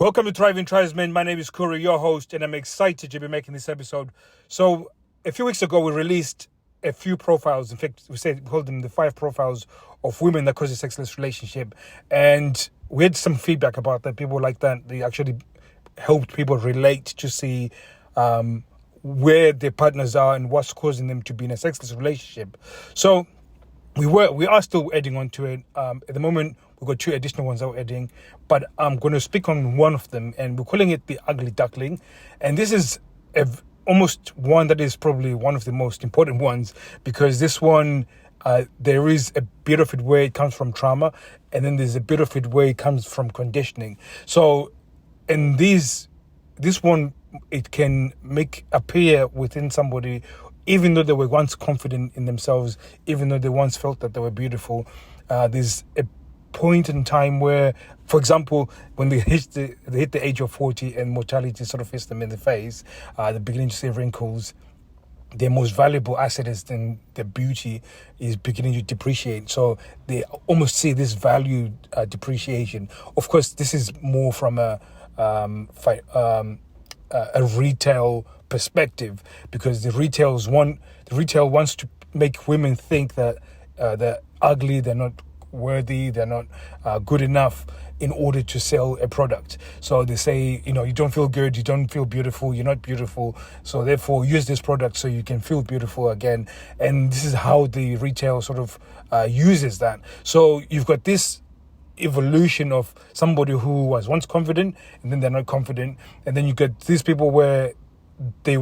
Welcome to Thriving Tribesmen. My name is Kuri, your host, and I'm excited to be making this episode. So, a few weeks ago, we released a few profiles. In fact, we called them the 5 profiles of women that cause a sexless relationship. And we had some feedback about that. People like that. They actually helped people relate to see where their partners are and what's causing them to be in a sexless relationship. So, we are still adding on to it. At the moment, we've got 2 additional ones that we're adding, but I'm going to speak on one of them, and we're calling it the Ugly Duckling. And this is almost one that is probably one of the most important ones, because this one, there is a bit of it where it comes from trauma, and then there's a bit of it where it comes from conditioning. So, in this one, it can appear within somebody, even though they were once confident in themselves, even though they once felt that they were beautiful. There's a point in time where, for example, when they hit the age of 40 and mortality sort of hits them in the face, they're beginning to see wrinkles. Their most valuable asset is then their beauty is beginning to depreciate. So they almost see this value depreciation. Of course, this is more from a retail perspective, because the retail wants to make women think that they're ugly, they're not worthy, they're not good enough in order to sell a product. So they say, you don't feel good, you don't feel beautiful, you're not beautiful, so therefore use this product so you can feel beautiful again. And this is how the retail sort of uses that. So you've got this evolution of somebody who was once confident and then they're not confident, and then you get these people where they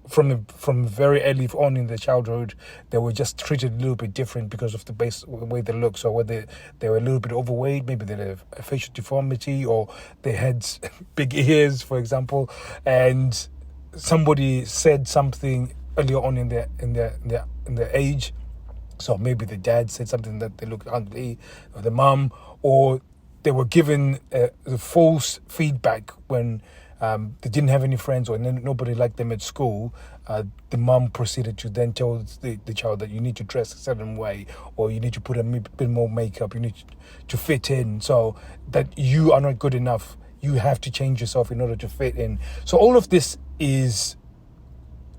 from very early on in their childhood, they were just treated a little bit different because of the way they look. So whether they were a little bit overweight, maybe they had a facial deformity, or they had big ears, for example, and somebody said something earlier on in their age. So maybe the dad said something that they looked ugly, or the mum, or they were given the false feedback when they didn't have any friends, or nobody liked them at school. The mum proceeded to then tell the child that you need to dress a certain way, or you need to put a bit more makeup, you need to fit in, so that you are not good enough. You have to change yourself in order to fit in. So all of this is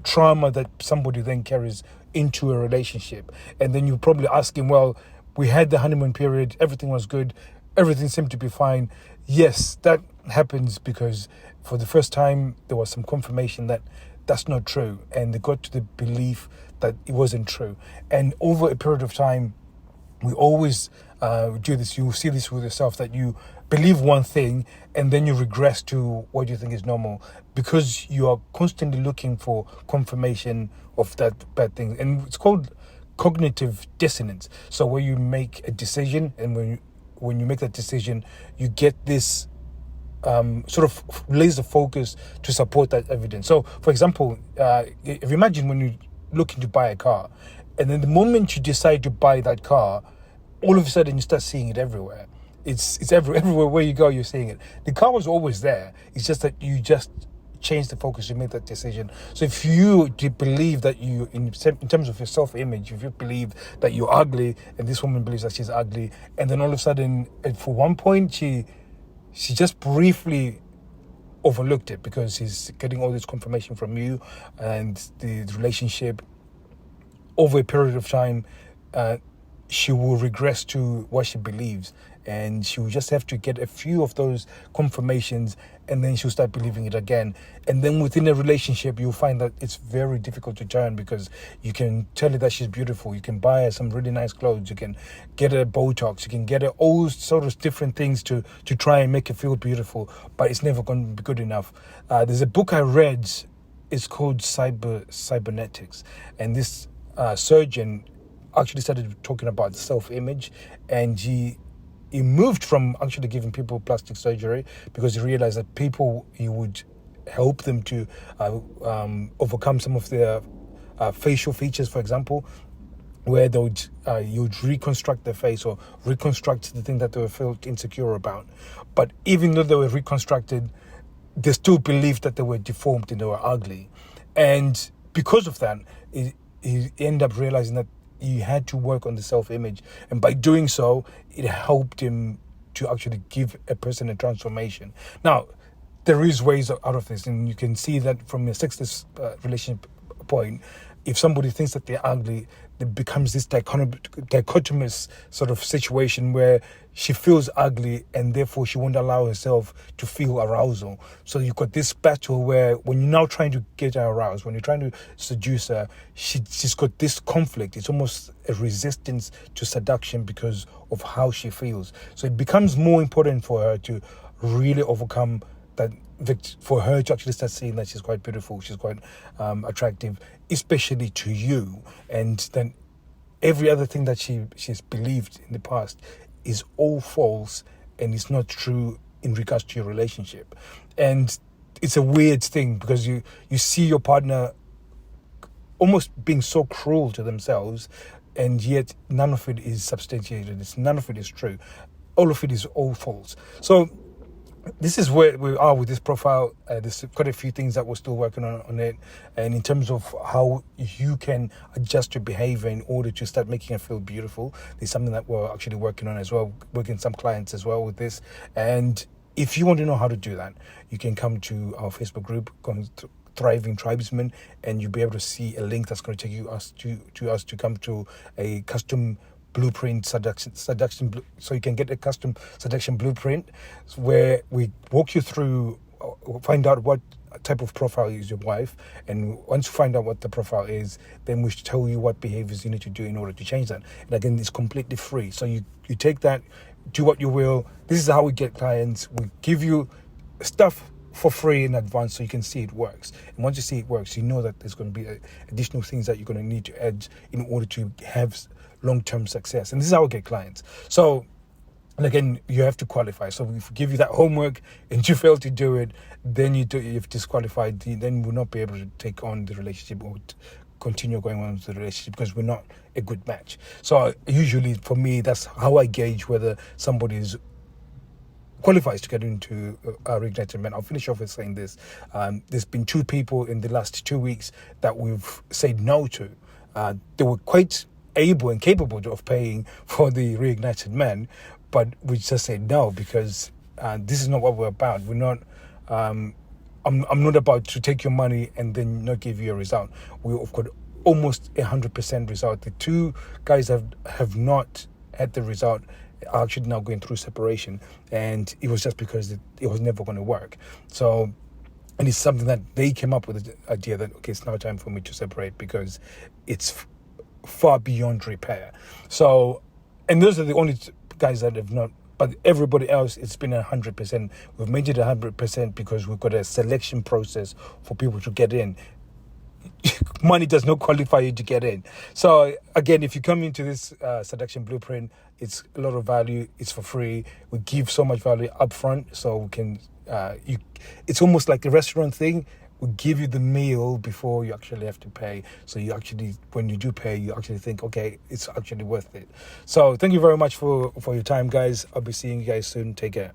trauma that somebody then carries into a relationship. And then you're probably asking, well, we had the honeymoon period, everything was good, everything seemed to be fine. Yes, that happens because for the first time there was some confirmation that that's not true, and they got to the belief that it wasn't true. And over a period of time, we always do this. You see this with yourself, that you believe one thing and then you regress to what you think is normal, because you are constantly looking for confirmation of that bad thing. And it's called cognitive dissonance. So where you make a decision, and when you make that decision, you get this sort of laser focus to support that evidence. So, for example, if you imagine when you're looking to buy a car, and then the moment you decide to buy that car, all of a sudden you start seeing it everywhere. It's everywhere where you go, you're seeing it. The car was always there. It's just that you just change the focus, you make that decision. So if you believe that you, in terms of your self-image, if you believe that you're ugly, and this woman believes that she's ugly, and then all of a sudden, for one point, she just briefly overlooked it because she's getting all this confirmation from you, and the relationship, over a period of time, she will regress to what she believes, and she will just have to get a few of those confirmations, and then she'll start believing it again. And then within a relationship, you'll find that it's very difficult to turn, because you can tell her that she's beautiful, you can buy her some really nice clothes, you can get her Botox, you can get her all sorts of different things to try and make her feel beautiful, but it's never going to be good enough. There's a book I read, it's called Cybernetics, and this surgeon actually started talking about self-image, and he moved from actually giving people plastic surgery because he realized that he would help them to overcome some of their facial features, for example, where you'd reconstruct their face or reconstruct the thing that they were felt insecure about. But even though they were reconstructed, they still believed that they were deformed and they were ugly. And because of that, he ended up realizing that he had to work on the self-image, and by doing so, it helped him to actually give a person a transformation. Now, there is ways out of this, and you can see that from a sexless relationship point. If somebody thinks that they're ugly, it becomes this dichotomous sort of situation where she feels ugly and therefore she won't allow herself to feel arousal. So you've got this battle where when you're now trying to get her aroused, when you're trying to seduce her, she's got this conflict. It's almost a resistance to seduction because of how she feels. So it becomes more important for her to really overcome that, for her to actually start seeing that she's quite beautiful, she's quite attractive, especially to you. And then every other thing that she's believed in the past is all false and it's not true in regards to your relationship. And it's a weird thing because you see your partner almost being so cruel to themselves, and yet none of it is substantiated. None of it is true. All of it is all false. So this is where we are with this profile. There's quite a few things that we're still working on it, and in terms of how you can adjust your behavior in order to start making it feel beautiful. There's something that we're actually working on as well, working some clients as well with this. And if you want to know how to do that, you can come to our Facebook group, Thriving Tribesmen, and you'll be able to see a link that's going to take us to come to a custom blueprint seduction, so you can get a custom seduction blueprint where we walk you through, find out what type of profile is your wife, and once you find out what the profile is, then we tell you what behaviors you need to do in order to change that. And again, it's completely free, so you take that, do what you will. This is how we get clients. We give you stuff for free in advance so you can see it works. And once you see it works, you know that there's going to be additional things that you're going to need to add in order to have long-term success. And this is how we get clients. So, and again, you have to qualify. So if we give you that homework and you fail to do it, then you've disqualified. Then we'll not be able to take on the relationship or continue going on with the relationship because we're not a good match. So usually for me, that's how I gauge whether somebody qualifies to get into Reignited Men. I'll finish off with saying this. There's been 2 people in the last 2 weeks that we've said no to. They were quite able and capable of paying for the Reignited Men, but we just said no because this is not what we're about. We're not. I'm not about to take your money and then not give you a result. We've got almost 100% result. The 2 guys have not had the result are actually now going through separation, and it was just because it was never going to work. So, and it's something that they came up with, the idea that, okay, it's now time for me to separate because it's far beyond repair. So, and those are the only guys that have not, but everybody else, it's been 100%. We've made it 100% because we've got a selection process for people to get in. Money does not qualify you to get in. So again, if you come into this seduction blueprint, it's a lot of value. It's for free. We give so much value up front, so we can. It's almost like a restaurant thing. We give you the meal before you actually have to pay. So you actually, when you do pay, you actually think, okay, it's actually worth it. So thank you very much for your time, guys. I'll be seeing you guys soon. Take care.